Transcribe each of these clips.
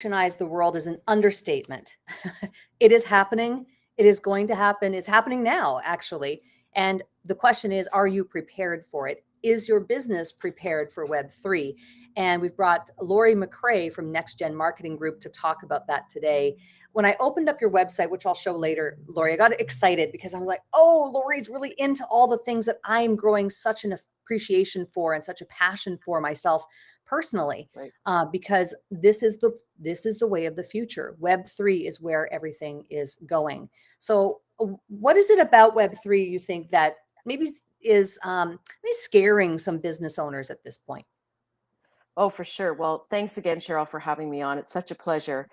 The world is an understatement. It is happening. It is going to happen. It's happening now, actually. And the question is, are you prepared for it? Is your business prepared for Web3? And we've brought Lori McCrae from NexGEN Marketing Group to talk about that today. When I opened up your website, which I'll show later, Lori, I got excited because I was like, oh, Lori's really into all the things that I'm growing such an appreciation for and such a passion for myself personally, Right. because this is the way of the future. Web3 is where everything is going. So, what is it about Web3 you think that maybe is maybe scaring some business owners at this point? Oh, for sure. Well, thanks again, Sheryl, for having me on. It's such a pleasure.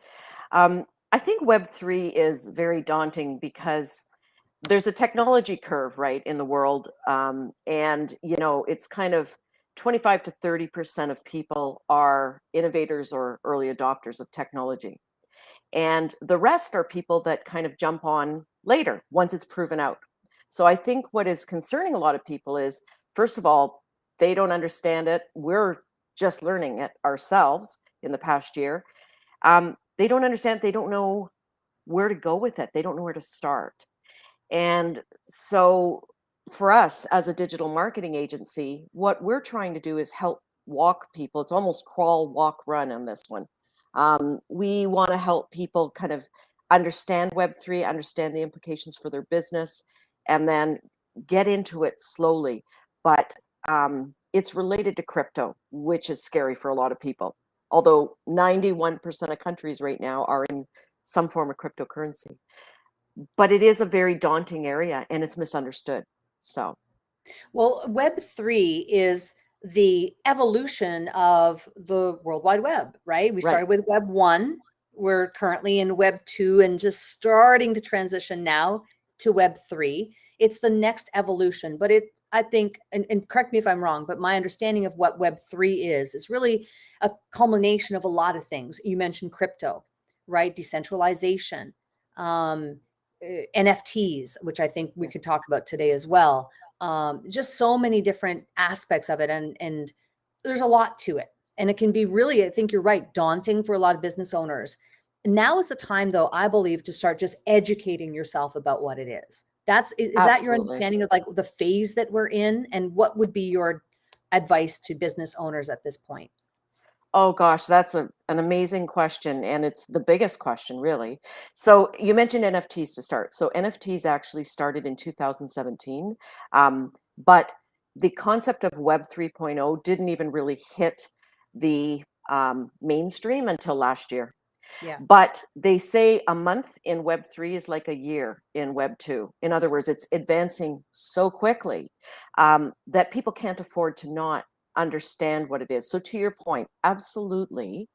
I think Web3 is very daunting because there's a technology curve, right, in the world. And, it's kind of 25 to 30% of people are innovators or early adopters of technology. And the rest are people that kind of jump on later once it's proven out. So I think what is concerning a lot of people is, first of all, they don't understand it. We're just learning it ourselves in the past year. They don't understand. They don't know where to go with it. They don't know where to start. And so for us as a digital marketing agency, what we're trying to do is help walk people. It's almost crawl, walk, run on this one. We want to help people kind of understand Web3, understand the implications for their business, and then get into it slowly. But it's related to crypto, which is scary for a lot of people. Although 91% of countries right now are in some form of cryptocurrency. But it is a very daunting area and it's misunderstood. So, Well, Web3 is the evolution of the World Wide Web, right? We right. started with Web 1. We're currently in Web 2 and just starting to transition now to Web 3. It's the next evolution, but I think, and correct me if I'm wrong, but my understanding of what Web 3 is really a culmination of a lot of things. You mentioned crypto, right? Decentralization, um, NFTs, which I think we Yeah. could talk about today as well. Just so many different aspects of it, and there's a lot to it, and it can be really, I think you're right, daunting for a lot of business owners. Now is the time, though, I believe, to start just educating yourself about what it is. Is that your Absolutely. understanding of like the phase that we're in, and what would be your advice to business owners at this point? Oh gosh, that's an amazing question. And it's the biggest question, really. So you mentioned NFTs to start. So NFTs actually started in 2017. But the concept of Web 3.0 didn't even really hit the mainstream until last year. Yeah. But they say a month in Web3 is like a year in Web2. In other words, it's advancing so quickly that people can't afford to not understand what it is. So to your point, absolutely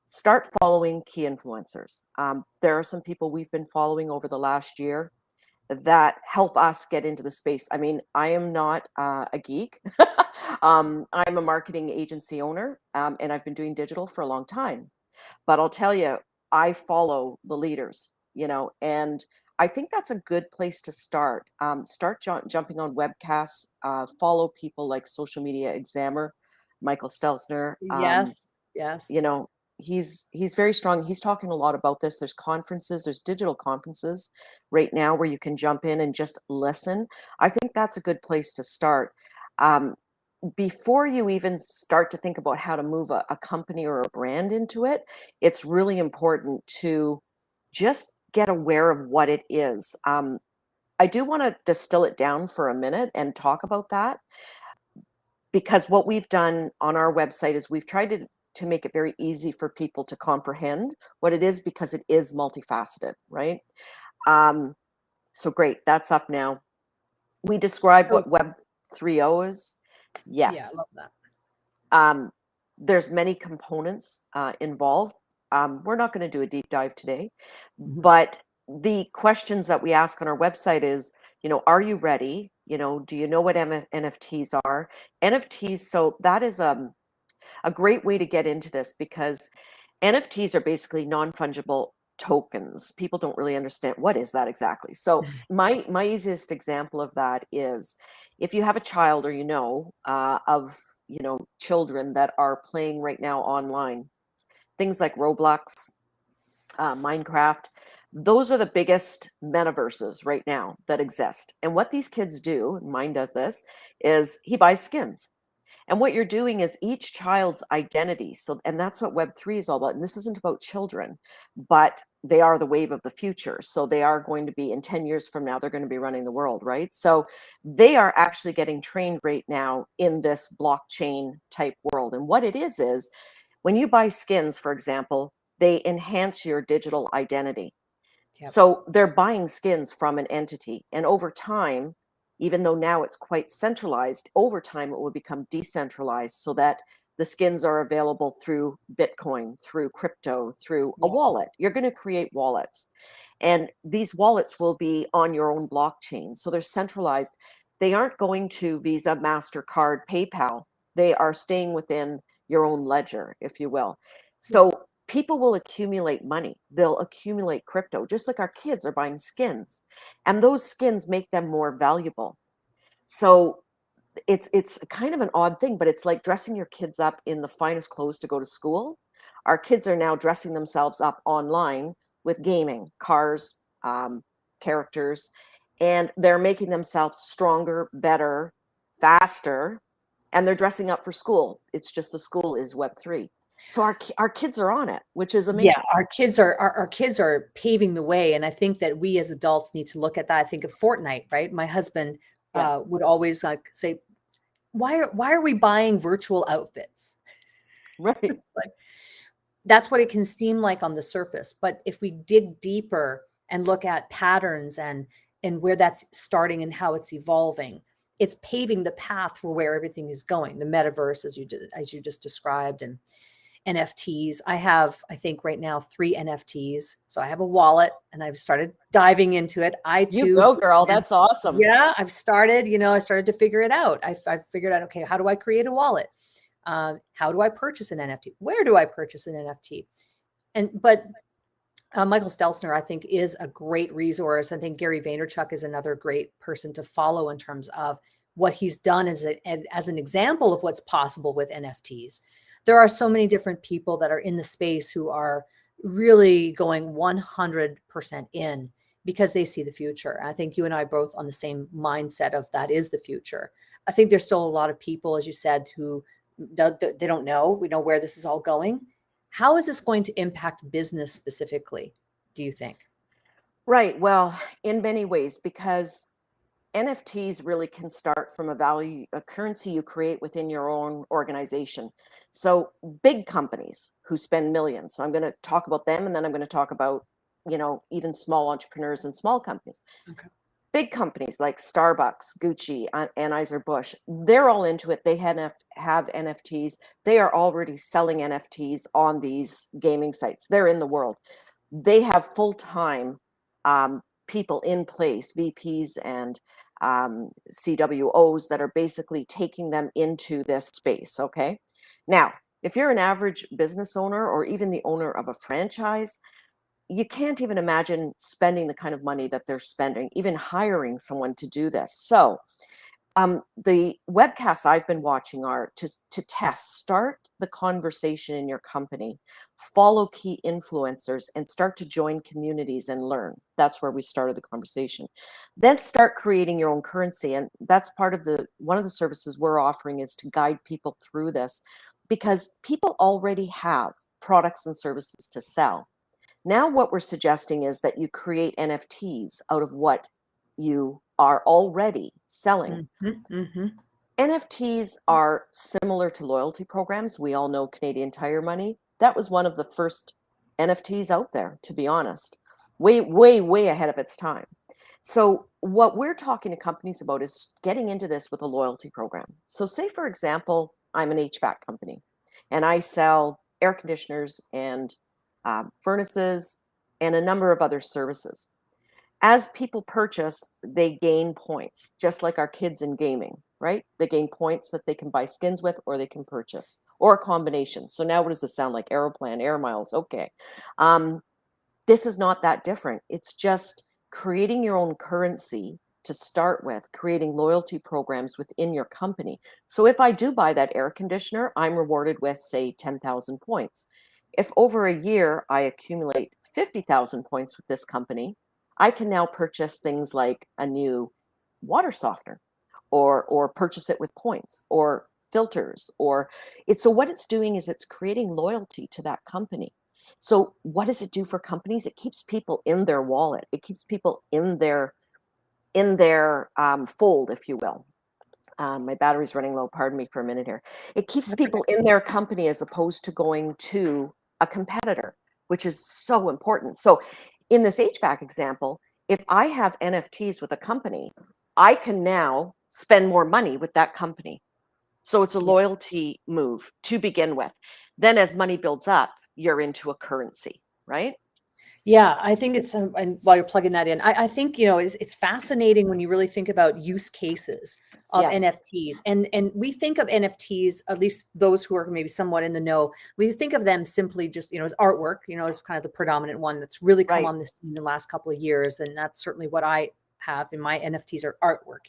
start following key influencers. There are some people we've been following over the last year that help us get into the space. I mean, I am not a geek. I'm a marketing agency owner, and I've been doing digital for a long time. But I'll tell you, I follow the leaders, and I think that's a good place to start. Start jumping on webcasts, follow people like Social Media Examiner, Michael Stelzner. Yes. Yes. You know, he's very strong. He's talking a lot about this. There's conferences, there's digital conferences right now where you can jump in and just listen. I think that's a good place to start. Um, Before you even start to think about how to move a company or a brand into it, it's really important to just get aware of what it is. I do want to distill it down for a minute and talk about that, because what we've done on our website is we've tried to make it very easy for people to comprehend what it is, because it is multifaceted, right? Um, so great, that's up now. We describe So what Web 3.0 is. yeah, I Yes. love that. Um, there's many components involved. We're not going to do a deep dive today, Mhm. but the questions that we ask on our website is, are you ready? Do you know what NFTs are? NFTs, so that is a great way to get into this, because NFTs are basically non-fungible tokens. People don't really understand what is that exactly. So my easiest example of that is, if you have a child, or of children that are playing right now online, things like Roblox, Minecraft. Those are the biggest metaverses right now that exist. And what these kids do, and mine does this, is he buys skins. And what you're doing is each child's identity. So, and that's what Web3 is all about. And this isn't about children, but they are the wave of the future. So they are going to be, in 10 years from now, they're going to be running the world, right? So they are actually getting trained right now in this blockchain type world. And what it is when you buy skins, for example, they enhance your digital identity. Yep. So they're buying skins from an entity. And over time, even though now it's quite centralized, over time it will become decentralized so that the skins are available through Bitcoin, through crypto, through a Yeah. wallet. You're going to create wallets. And these wallets will be on your own blockchain. So they're centralized. They aren't going to Visa, MasterCard, PayPal. They are staying within your own ledger, if you will. So people will accumulate money. They'll accumulate crypto, just like our kids are buying skins. And those skins make them more valuable. So it's kind of an odd thing, but it's like dressing your kids up in the finest clothes to go to school. Our kids are now dressing themselves up online with gaming, cars, characters, and they're making themselves stronger, better, faster, and they're dressing up for school. It's just the school is Web3. So our kids are on it, which is amazing. Yeah, our kids are paving the way, and I think that we as adults need to look at that. I think of Fortnite, right? My husband Yes. would always say, why are we buying virtual outfits?" Right. It's like, that's what it can seem like on the surface, but if we dig deeper and look at patterns and where that's starting and how it's evolving, it's paving the path for where everything is going. The metaverse, as you just described, and NFTs. I have, I think right now, 3 NFTs. So I have a wallet and I've started diving into it. I You too, go, girl. That's awesome. yeah, I've started, I started to figure it out. I've figured out, okay, how do I create a wallet? How do I purchase an NFT? Where do I purchase an NFT? But Michael Stelzner, I think, is a great resource. I think Gary Vaynerchuk is another great person to follow in terms of what he's done as an example of what's possible with NFTs. There are so many different people that are in the space who are really going 100% in because they see the future. I think you and I are both on the same mindset of that is the future. I think there's still a lot of people, as you said, who they don't know. We know where this is all going. How is this going to impact business specifically, do you think? Right. Well, in many ways, because NFTs really can start from a currency you create within your own organization. So big companies who spend millions. So I'm going to talk about them, and then I'm going to talk about, even small entrepreneurs and small companies. Okay. Big companies like Starbucks, Gucci, Anheuser-Busch, they're all into it. They have NFTs. They are already selling NFTs on these gaming sites. They're in the world. They have full-time people in place, VPs and CWOs that are basically taking them into this space. Okay. Now, if you're an average business owner or even the owner of a franchise, you can't even imagine spending the kind of money that they're spending, even hiring someone to do this. So the webcasts I've been watching are to test, start the conversation in your company, follow key influencers, and start to join communities and learn. That's where we started the conversation. Then start creating your own currency. And that's part of one of the services we're offering is to guide people through this because people already have products and services to sell. Now, what we're suggesting is that you create NFTs out of what you are already selling. NFTs are similar to loyalty programs. We all know Canadian Tire Money. That was one of the first NFTs out there, to be honest. Way, way, way ahead of its time. So what we're talking to companies about is getting into this with a loyalty program. So say, for example, I'm an HVAC company and I sell air conditioners and furnaces and a number of other services. As people purchase, they gain points, just like our kids in gaming, right? They gain points that they can buy skins with or they can purchase or a combination. So now what does this sound like? Aeroplan, air miles. Okay. This is not that different. It's just creating your own currency to start with, creating loyalty programs within your company. So if I do buy that air conditioner, I'm rewarded with, say, 10,000 points. If over a year I accumulate 50,000 points with this company, I can now purchase things like a new water softener, or purchase it with points, or filters, or it's, so what it's doing is it's creating loyalty to that company. So what does it do for companies? It keeps people in their wallet. It keeps people in their fold, if you will. My battery's running low. Pardon me for a minute here. It keeps That's okay. people in their company as opposed to going to a competitor, which is so important. So in this HVAC example, if I have NFTs with a company, I can now spend more money with that company. So it's a Yeah. loyalty move to begin with. Then as money builds up, you're into a currency, right? Yeah, I think it's, and while you're plugging that in, I think, it's fascinating when you really think about use cases of Yes. NFTs. And we think of NFTs, at least those who are maybe somewhat in the know, we think of them simply just, as artwork, as kind of the predominant one that's really come Right. on the scene in the last couple of years. And that's certainly what I have in my NFTs are artwork,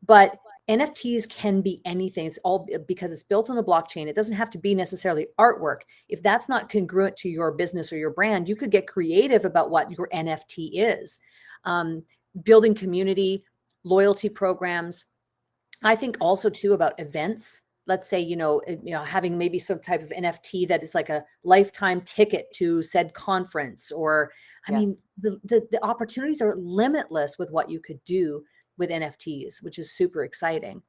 but NFTs can be anything. It's all because it's built on the blockchain. It doesn't have to be necessarily artwork. If that's not congruent to your business or your brand, you could get creative about what your NFT is. Building community, loyalty programs. I think also too about events. Let's say, having maybe some type of NFT that is like a lifetime ticket to said conference, or, I mean, Yes. the opportunities are limitless with what you could do with NFTs, which is super exciting.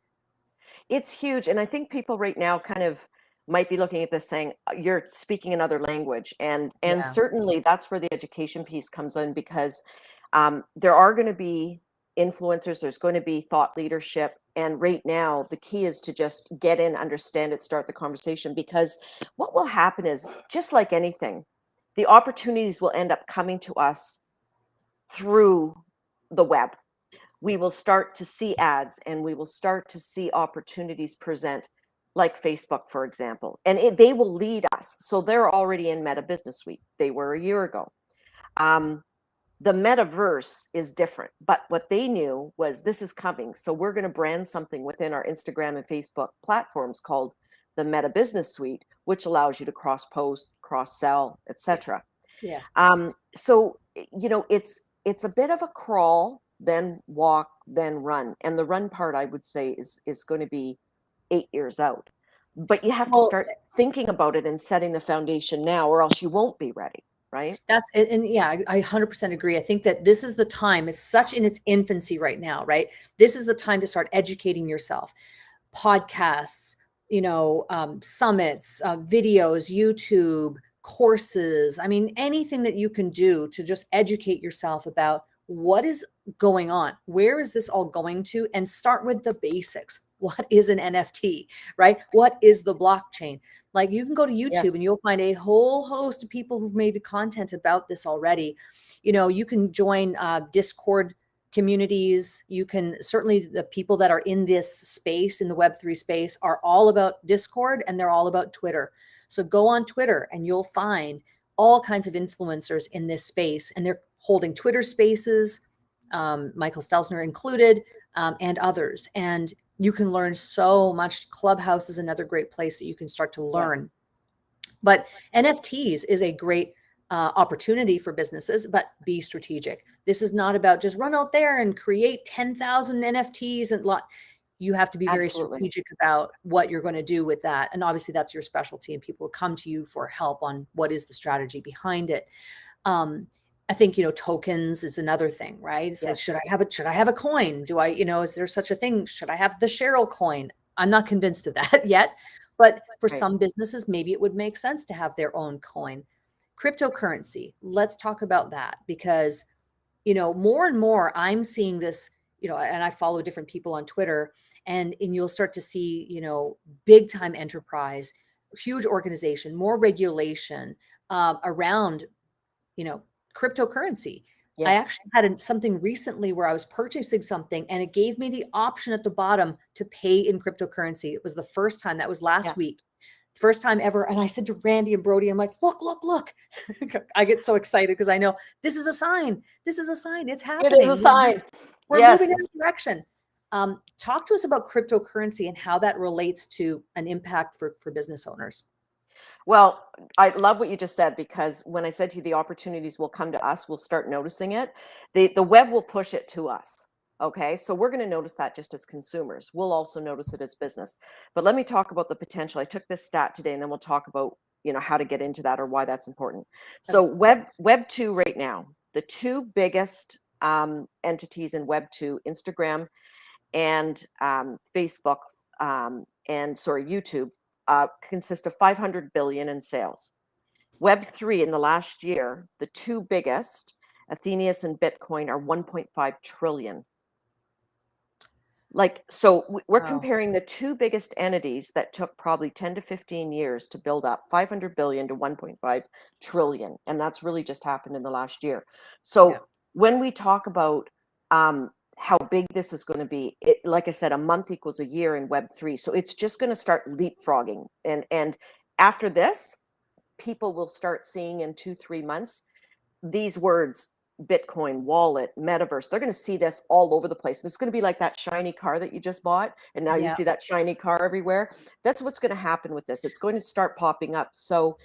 It's huge. And I think people right now kind of might be looking at this saying, you're speaking another language. And Yeah. certainly that's where the education piece comes in, because there are going to be influencers, there's going to be thought leadership. And right now, the key is to just get in, understand it, start the conversation, because what will happen is, just like anything, the opportunities will end up coming to us through the web. We will start to see ads, and we will start to see opportunities present, like Facebook, for example, and they will lead us. So they're already in Meta Business Suite. They were a year ago. Um, the metaverse is different, but what they knew was this is coming. So we're going to brand something within our Instagram and Facebook platforms called the Meta Business Suite, which allows you to cross post, cross sell, etc. Yeah. So it's a bit of a crawl, then walk, then run. And the run part, I would say, is going to be 8 years out. But you have to Well, start thinking about it and setting the foundation now, or else you won't be ready, right? that's it. And yeah, I 100% agree. I think that this is the time. It's such in its infancy right now, right? This is the time to start educating yourself. Podcasts, summits, videos, YouTube, courses. I mean, anything that you can do to just educate yourself about what is going on, where is this all going to, and start with the basics. What is an NFT, right? What is the blockchain? Like, you can go to YouTube Yes. and you'll find a whole host of people who've made content about this already. You can join Discord communities. You can certainly, the people that are in this space, in the Web3 space, are all about Discord, and they're all about Twitter. So go on Twitter and you'll find all kinds of influencers in this space, and they're holding Twitter spaces, Michael Stelzner included, and others. And you can learn so much. Clubhouse is another great place that you can start to Yes. learn. But NFTs is a great opportunity for businesses, but be strategic. This is not about just run out there and create 10,000 NFTs and you have to be very Absolutely. strategic about what you're going to do with that. And obviously that's your specialty, and people will come to you for help on what is the strategy behind it. I think, tokens is another thing, right? It's like, Yes. should I have a coin? Do I, is there such a thing? Should I have the Sheryl coin? I'm not convinced of that yet, but for Right. some businesses, maybe it would make sense to have their own coin. Cryptocurrency. Let's talk about that, because, more and more I'm seeing this, and I follow different people on Twitter, and you'll start to see, big time enterprise, huge organization, more regulation around, you know, cryptocurrency. I Yes. actually had something recently where I was purchasing something and it gave me the option at the bottom to pay in cryptocurrency. It was the first time, that was Yeah. last week, first time ever. And I said to Randy and Brody, I'm like, look, look, look. I get so excited because I know this is a sign. This is a sign. It's It is happening. a sign. We're moving Yes. in a direction. Talk to us about cryptocurrency and how that relates to an impact for business owners. Well, I love what you just said, because when I said to you the opportunities will come to us, we'll start noticing it. The web will push it to us. Okay, so we're going to notice that just as consumers. We'll also notice it as business. But let me talk about the potential. I took this stat today, and then we'll talk about, how to get into that or why that's important. So Okay. Web 2 right now, the two biggest entities in Web 2, Instagram and Facebook, YouTube, consist of 500 billion in sales. Web3 in the last year, the two biggest, Ethereum and Bitcoin, are 1.5 trillion. So we're Wow. comparing the two biggest entities that took probably 10 to 15 years to build up, 500 billion to 1.5 trillion. And that's really just happened in the last year. Yeah. So when we talk about how big this is going to be, like I said, a month equals a year in Web3. So it's just going to start leapfrogging. And after this, people will start seeing in 2-3 months these words: Bitcoin, wallet, metaverse. They're going to see this all over the place. It's going to be like that shiny car that you just bought, and now you Yeah. see that shiny car everywhere. That's what's going to happen with this. It's going to start popping up. So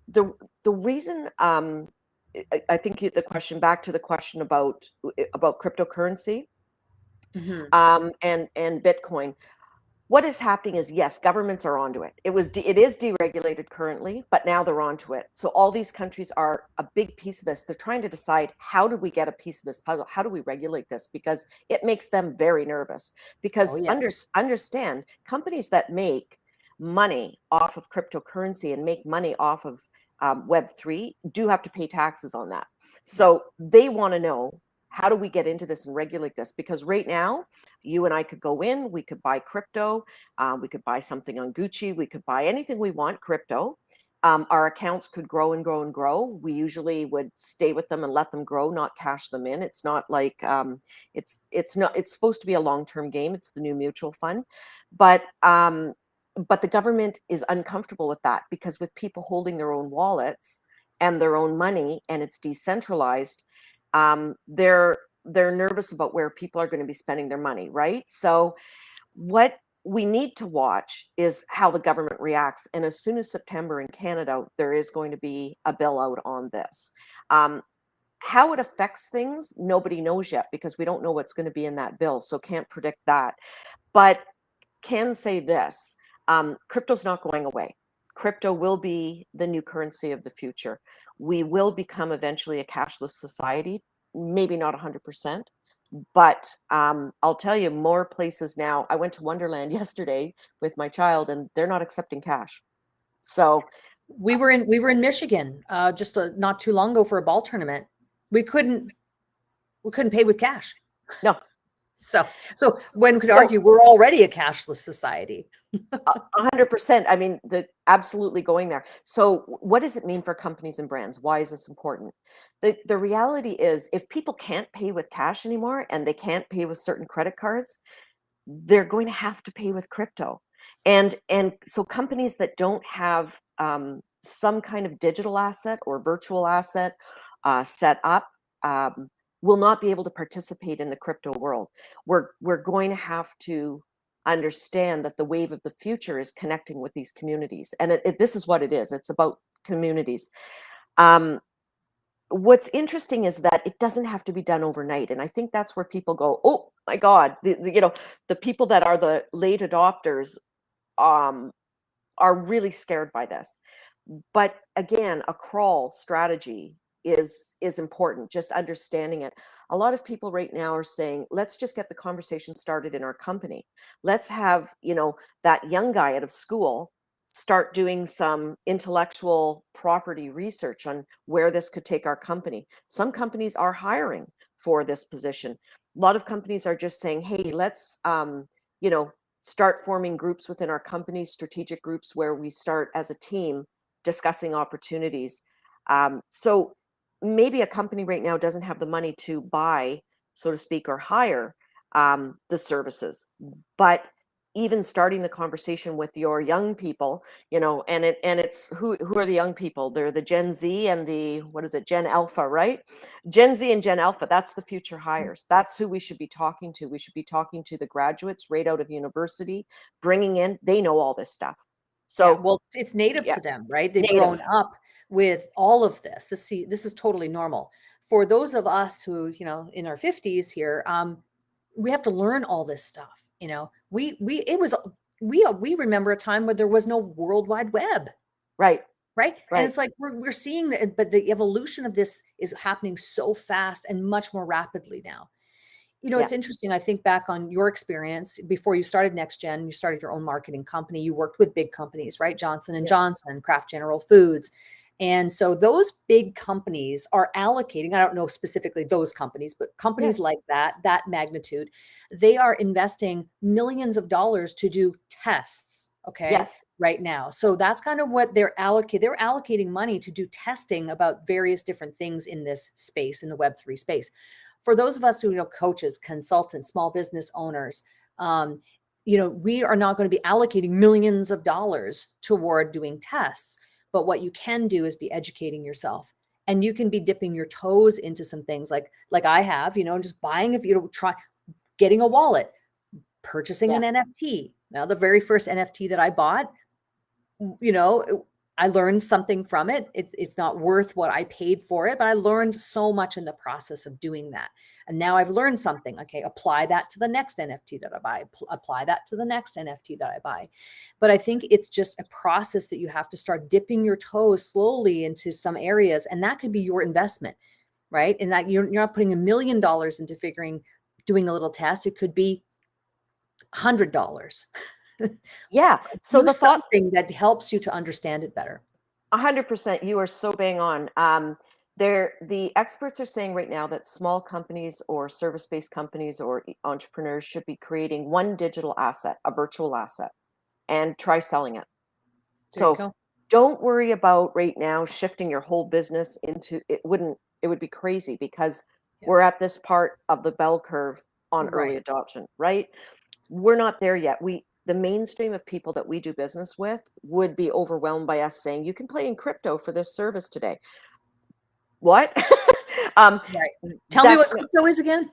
the reason, I think the question, back to the question about cryptocurrency, Hmm. and Bitcoin. What is happening is, yes, governments are onto it. It is deregulated currently, but now they're onto it. So all these countries are a big piece of this. They're trying to decide, how do we get a piece of this puzzle? How do we regulate this? Because it makes them very nervous. Oh Because yeah. understand, companies that make money off of cryptocurrency and make money off of Web3 do have to pay taxes on that. Yeah. So they want to know, how do we get into this and regulate this? Because right now, you and I could go in, we could buy crypto, we could buy something on Gucci, we could buy anything we want crypto. Our accounts could grow and grow and grow. We usually would stay with them and let them grow, not cash them in. It's not like it's supposed to be a long-term game. It's the new mutual fund, but the government is uncomfortable with that, because with people holding their own wallets and their own money, and it's decentralized, they're nervous about where people are going to be spending their money, right? So what we need to watch is how the government reacts. And as soon as September in Canada, there is going to be a bill out on this. How it affects things, nobody knows yet, because we don't know what's going to be in that bill. So can't predict that. But can say this: crypto's not going away. Crypto will be the new currency of the future. We will become eventually a cashless society, maybe not 100%, but I'll tell you, more places now. I went to Wonderland yesterday with my child, and they're not accepting cash. So We were in Michigan just not too long ago for a ball tournament. We couldn't pay with cash. no, So one could so argue we're already a cashless society. 100%. I mean, absolutely going there. So what does it mean for companies and brands? Why is this important? The reality is, if people can't pay with cash anymore, and they can't pay with certain credit cards, they're going to have to pay with crypto. And so companies that don't have some kind of digital asset or virtual asset set up, will not be able to participate in the crypto world. We're going to have to understand that the wave of the future is connecting with these communities, and this is what it is. It's about communities. What's interesting is that it doesn't have to be done overnight, and I think that's where people go, oh my God, the people that are the late adopters um, are really scared by this. But again, a crawl strategy is important, just understanding it. A lot of people right now are saying, let's just get the conversation started in our company. Let's have, that young guy out of school start doing some intellectual property research on where this could take our company. Some companies are hiring for this position. A lot of companies are just saying, hey, let's start forming groups within our company, strategic groups, where we start as a team discussing opportunities. So maybe a company right now doesn't have the money to buy, so to speak, or hire the services, but even starting the conversation with your young people, it's who are the young people? They're the Gen Z and the, what is it, Gen Alpha, right? Gen Z and Gen Alpha, that's the future hires. That's who we should be talking to. We should be talking to the graduates right out of university, bringing in, they know all this stuff. Yeah, So well, it's native yeah, to them, right? They've grown native. up with all of this. This is totally normal. For those of us who, in our 50s here, we have to learn all this stuff. We remember a time where there was no World Wide Web, Right, right? And right. it's like we're seeing that, but the evolution of this is happening so fast and much more rapidly now. Yeah, It's interesting. I think back on your experience before you started NexGen, you started your own marketing company. You worked with big companies, right? Johnson and yes, Johnson, Kraft General Foods. And so those big companies are allocating, I don't know specifically those companies, but companies yes, like that magnitude, they are investing millions of dollars to do tests, okay, yes. right now. So that's kind of what they're allocating. They're allocating money to do testing about various different things in this space, in the Web3 space. For those of us who coaches, consultants, small business owners, we are not going to be allocating millions of dollars toward doing tests. But what you can do is be educating yourself, and you can be dipping your toes into some things like I have, just buying, if you try getting a wallet, purchasing an Yes. NFT. Now, the very first NFT that I bought, you know, I learned something from it. It's not worth what I paid for it, but I learned so much in the process of doing that. And now I've learned something. Okay, apply that to the next NFT that I buy, apply that to the next NFT that I buy. But I think it's just a process that you have to start dipping your toes slowly into some areas. And that could be your investment, right? And that you're not putting $1 million into doing a little test. It could be $100. Yeah. So Do the thought, something that helps you to understand it better. 100%, you are so bang on. The experts are saying right now that small companies or service-based companies or entrepreneurs should be creating one digital asset, a virtual asset, and try selling it. There you So go. don't worry about right now shifting your whole business into it. It would be crazy because Yeah. we're at this part of the bell curve on early Right. adoption, right? We're not there yet. The mainstream of people that we do business with would be overwhelmed by us saying, you can play in crypto for this service today. What? um, Right. Tell me that's what crypto is again.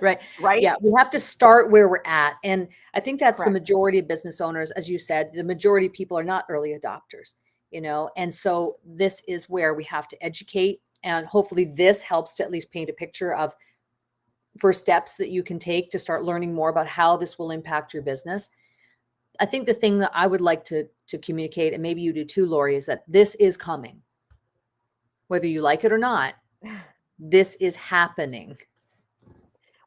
Right. right. Yeah. We have to start where we're at. And I think that's the Correct. majority of business owners. As you said, the majority of people are not early adopters, and so this is where we have to educate. And hopefully this helps to at least paint a picture of first steps that you can take to start learning more about how this will impact your business. I think the thing that I would like to communicate, and maybe you do too, Lori, is that this is coming, whether you like it or not. This is happening.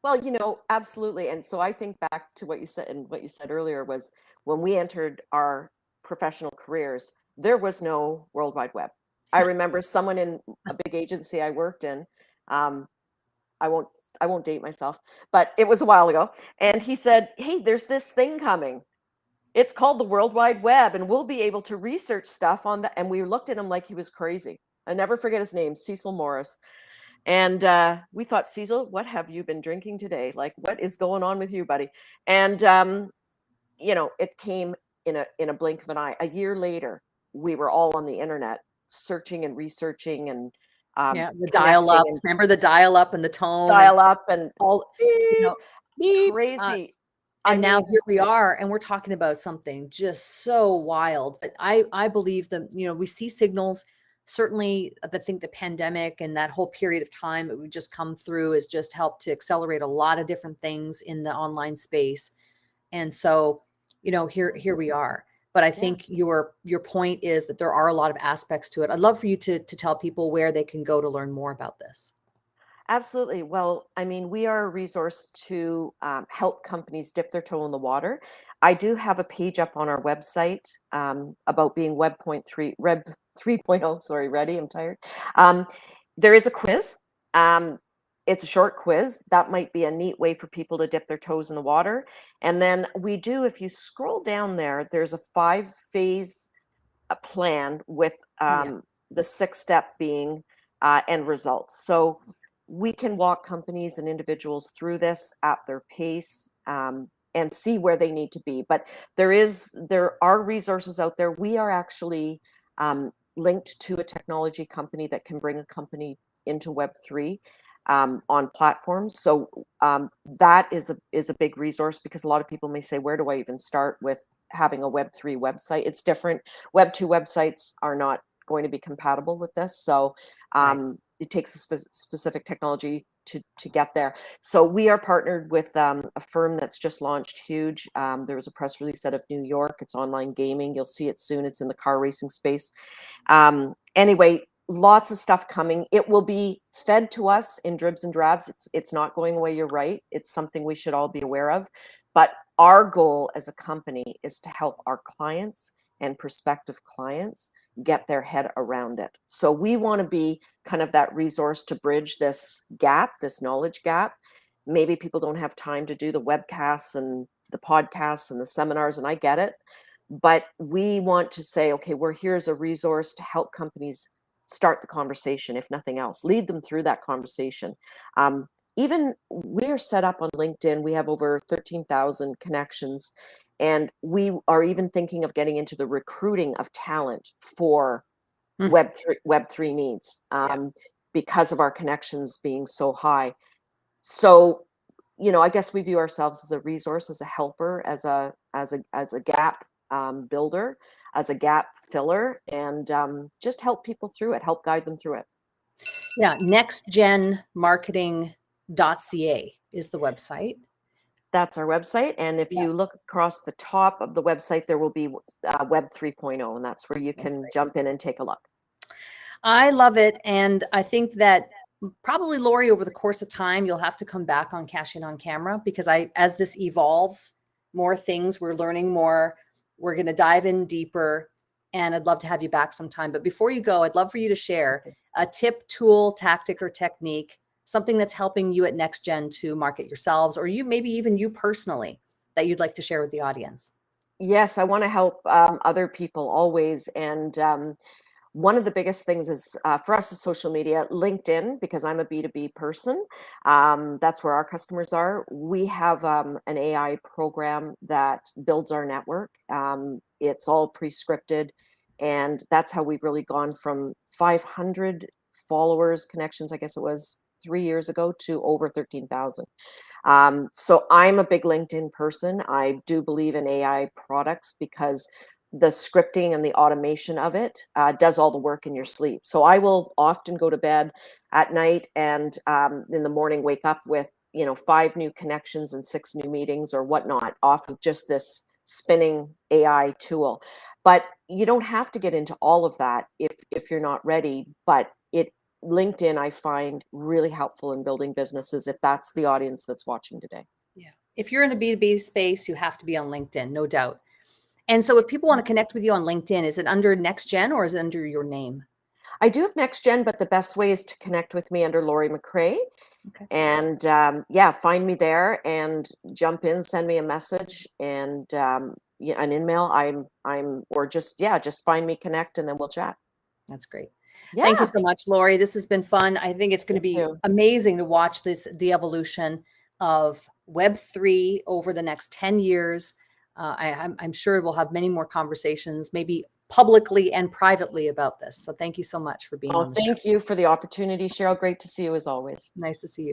Well, absolutely. And so I think back to what you said, and what you said earlier was when we entered our professional careers, there was no World Wide Web. I remember someone in a big agency I worked in. Um, I won't I won't date myself, but it was a while ago. And he said, "Hey, there's this thing coming. It's called the World Wide Web, and we'll be able to research stuff on that." And we looked at him like he was crazy. I never forget his name, Cecil Morris. And we thought, Cecil, what have you been drinking today? Like, what is going on with you, buddy? And it came in a blink of an eye. A year later, we were all on the internet searching and researching and Yeah, the dial connecting up. and Remember the dial up and the tone and dial up and all, you beep, know, beep. crazy. I And now mean, here we are, and we're talking about something just so wild. But I believe that, we see signals. Certainly, I think the pandemic and that whole period of time that we've just come through has just helped to accelerate a lot of different things in the online space. And so, here we are. But I yeah. think your point is that there are a lot of aspects to it. I'd love for you to tell people where they can go to learn more about this. Absolutely. Well, I mean, we are a resource to help companies dip their toe in the water. I do have a page up on our website about being Web 3.0. Sorry, ready? I'm tired. Um, there is a quiz. Um, it's a short quiz. That might be a neat way for people to dip their toes in the water. And then we do, if you scroll down there, there's a 5-phase plan with Yeah. the sixth step being end results. So we can walk companies and individuals through this at their pace and see where they need to be. But there are resources out there. We are actually linked to a technology company that can bring a company into Web3 on platforms. So that is a big resource because a lot of people may say, where do I even start with having a Web3 website. It's different. Web2 websites are not going to be compatible with this. So it takes a specific technology to get there. So we are partnered with a firm that's just launched huge. There was a press release out of New York. It's online gaming. You'll see it soon. It's in the car racing space. Anyway, lots of stuff coming. It will be fed to us in dribs and drabs. It's not going away. You're right. It's something we should all be aware of. But our goal as a company is to help our clients and prospective clients get their head around it. So we want to be kind of that resource to bridge this gap, this knowledge gap. Maybe people don't have time to do the webcasts and the podcasts and the seminars, and I get it. But we want to say, okay, we're here as a resource to help companies start the conversation, if nothing else. Lead them through that conversation. Even we are set up on LinkedIn. We have over 13,000 connections. And we are even thinking of getting into the recruiting of talent for Web3 needs because of our connections being so high. So, you know, I guess we view ourselves as a resource, as a helper, as a gap builder, as a gap filler, and just help people through it, help guide them through it. Yeah, nextgenmarketing.ca is the website. That's our website. And if you look across the top of the website, there will be Web 3.0, and that's where you can jump in and take a look. I love it. And I think that probably, Lori, over the course of time, you'll have to come back on Cash In on Camera, because as this evolves, more things, we're learning more, we're going to dive in deeper, and I'd love to have you back sometime. But before you go, I'd love for you to share a tip, tool, tactic, or technique, something that's helping you at NexGEN to market yourselves, or maybe even you personally, that you'd like to share with the audience. Yes, I want to help other people always. And one of the biggest things is for us is social media, LinkedIn, because I'm a B2B person. That's where our customers are. We have an AI program that builds our network. It's all pre-scripted. And that's how we've really gone from 500 followers, connections, I guess it was 3 years ago, to over 13,000. So I'm a big LinkedIn person. I do believe in AI products because the scripting and the automation of it does all the work in your sleep. So I will often go to bed at night and in the morning wake up with 5 new connections and 6 new meetings or whatnot off of just this spinning AI tool. But you don't have to get into all of that if you're not ready. But LinkedIn, I find really helpful in building businesses if that's the audience that's watching today. Yeah. If you're in a B2B space, you have to be on LinkedIn, no doubt. And so if people want to connect with you on LinkedIn, is it under NexGEN or is it under your name? I do have NexGEN, but the best way is to connect with me under Lori McCrae. Okay. And find me there and jump in, send me a message and an email. Or just find me, connect, and then we'll chat. That's great. Yeah. Thank you so much, Lori. This has been fun. I think it's going to be amazing to watch the evolution of Web3 over the next 10 years. I'm sure we'll have many more conversations, maybe publicly and privately, about this. So thank you so much for being on the show. Thank you for the opportunity, Sheryl. Great to see you as always. Nice to see you.